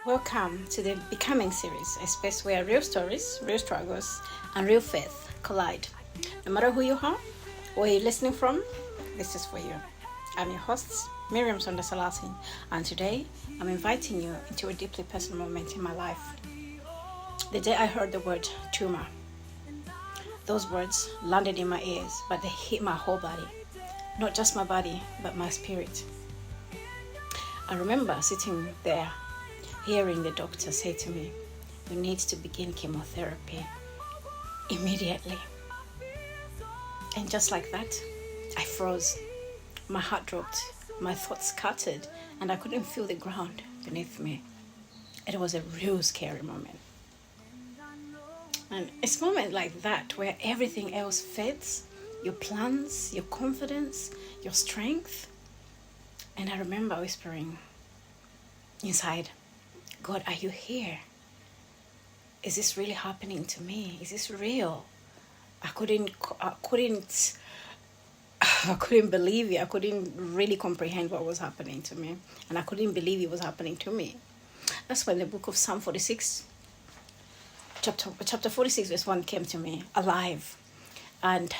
Welcome to the Becoming series, a space where real stories, real struggles, and real faith collide. No matter who you are, where you're listening from, this is for you. I'm your host, Mirriam Musonda-salati, and today I'm inviting you into a deeply personal moment in my life. The day I heard the word tumor, those words landed in my ears, but they hit my whole body. Not just my body, but my spirit. I remember sitting there, hearing the doctor say to me, "You need to begin chemotherapy immediately." And just like that, I froze. My heart dropped, my thoughts scattered, and I couldn't feel the ground beneath me. It was a real scary moment. And it's a moment like that where everything else fades, your plans, your confidence, your strength. And I remember whispering inside, "God, are you here? Is this really happening to me? Is this real?" I couldn't believe it. I couldn't really comprehend what was happening to me. And I couldn't believe it was happening to me. That's when the book of Psalm 46, chapter 46, verse 1 came to me, alive. And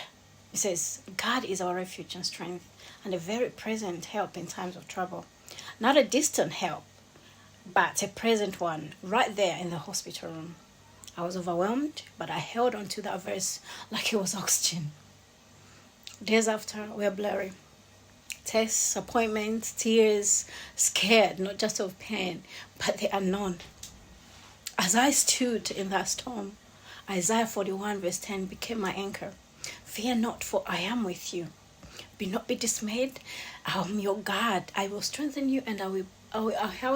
it says, "God is our refuge and strength, and a very present help in times of trouble." Not a distant help, but a present one, right there in the hospital room. I was overwhelmed, but I held on to that verse like it was oxygen. Days after were blurry. Tests, appointments, tears, scared, not just of pain, but the unknown. As I stood in that storm, Isaiah 41 verse 10 became my anchor. "Fear not, for I am with you. Be not be dismayed. I am your God. I will strengthen you, and I will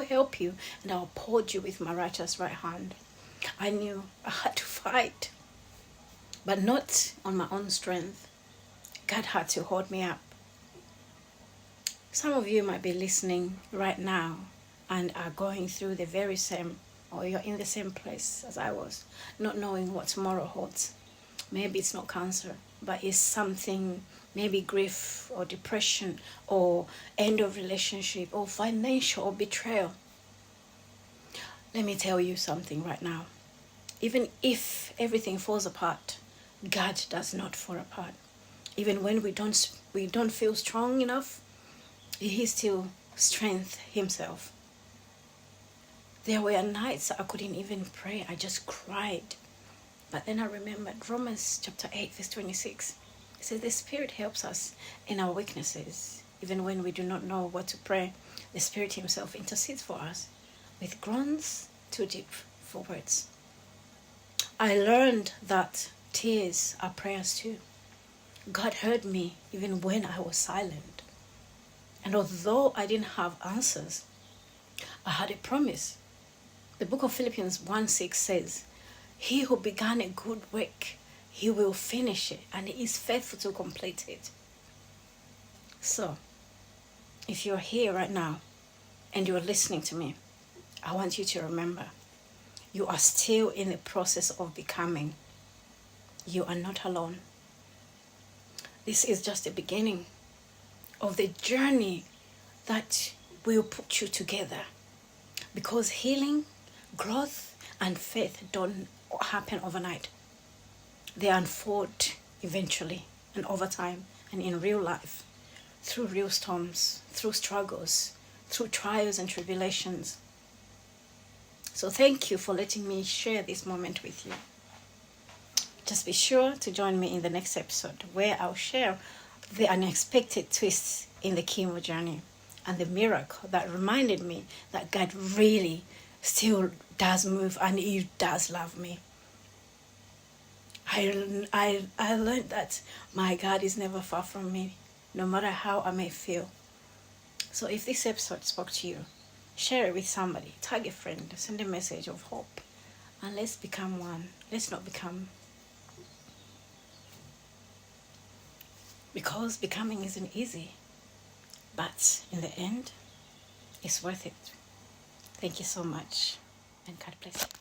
help you, and I will uphold you with my righteous right hand." I knew I had to fight, but not on my own strength. God had to hold me up. Some of you might be listening right now and are going through the very same, or you're in the same place as I was, not knowing what tomorrow holds. Maybe it's not cancer, but it's something, maybe grief or depression or end of relationship or financial or betrayal. Let me tell you something right now. Even if everything falls apart, God does not fall apart. Even when we don't feel strong enough, He still strengthens Himself. There were nights I couldn't even pray. I just cried. But then I remembered Romans chapter 8, verse 26. It says, "The Spirit helps us in our weaknesses. Even when we do not know what to pray, the Spirit Himself intercedes for us with groans too deep for words." I learned that tears are prayers too. God heard me even when I was silent. And although I didn't have answers, I had a promise. The book of Philippians 1:6 says, "He who began a good work, He will finish it, and He is faithful to complete it." So, if you're here right now and you're listening to me, I want you to remember, you are still in the process of becoming. You are not alone. This is just the beginning of the journey that will put you together. Because healing, growth, and faith don't happen overnight. They unfold eventually and over time and in real life, through real storms, through struggles, through trials and tribulations. So thank you for letting me share this moment with you. Just be sure to join me in the next episode where I'll share the unexpected twists in the chemo journey and the miracle that reminded me that God really still does move and He does love me. I learned that my God is never far from me, no matter how I may feel. So if this episode spoke to you, share it with somebody, tag a friend, send a message of hope, and let's become one. Let's not become. Because becoming isn't easy, but in the end, it's worth it. Thank you so much, and God bless you.